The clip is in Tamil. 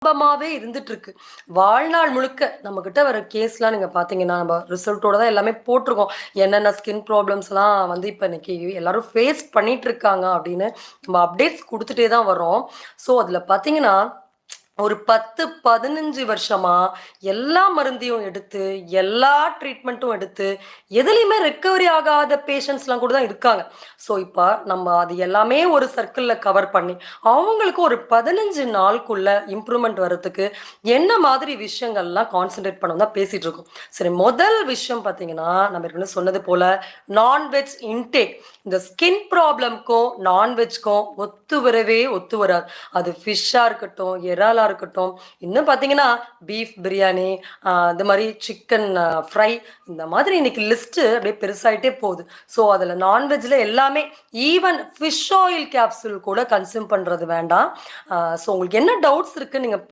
சாபமாவே இருந்துட்டு இருக்கு. வாழ்நாள் முழுக்க நம்மகிட்ட வர கேஸ்லாம் நீங்க பார்த்தீங்கன்னா, நம்ம ரிசல்ட்டோட தான் எல்லாமே போட்டுருக்கோம். என்னென்ன ஸ்கின் ப்ராப்ளம்ஸ்லாம் வந்து இப்ப இன்னைக்கு எல்லாரும் ஃபேஸ் பண்ணிட்டு இருக்காங்க அப்படின்னு நம்ம அப்டேட்ஸ் குடுத்துட்டே தான் வர்றோம். ஸோ அதில பார்த்தீங்கன்னா, ஒரு 10, 15 வருஷமா எல்லா மருந்தையும் எடுத்து, எல்லா ட்ரீட்மெண்ட்டும் எடுத்து, எதுலயுமே ரெக்கவரி ஆகாத பேஷண்ட்ஸ்லாம் கூட தான் இருக்காங்க. ஸோ, இப்ப நம்ம அது எல்லாமே ஒரு சர்க்கிள்ல கவர் பண்ணி, அவங்களுக்கு ஒரு 15 நாளுக்குள்ள இம்ப்ரூவ்மெண்ட் வரதுக்கு என்ன மாதிரி விஷயங்கள்லாம் கான்சன்ட்ரேட் பண்ணணும்னு தான் பேசிட்டு இருக்கோம். சரி, முதல் விஷயம் பார்த்தீங்கன்னா, நம்ம ஏற்கனவே சொன்னது போல நான்வெஜ் இன்டேக். இந்த ஸ்கின் ப்ராப்ளம்க்கும், நான்வெஜ்க்கும் ஒத்து வராது. அது ஃபிஷ்ஷா இருக்கட்டும், இறாலா இருக்கட்டும், இன்னும் பார்த்தீங்கன்னா, பீஃப் பிரியாணி, இந்த மாரி சிக்கன் ஃப்ரை, இந்த மாதிரி இன்னைக்கு லிஸ்ட்டு அப்படியே பெருசாயிட்டே போகுது. ஸோ, அதில நான்வெஜ்ல எல்லாமே ஈவன் ஃபிஷ் ஆயில் கேப்சூல் கூட கன்சியூம் பண்றது வேண்டாம். ஸோ உங்களுக்கு என்ன டவுட்ஸ் இருக்கு நீங்க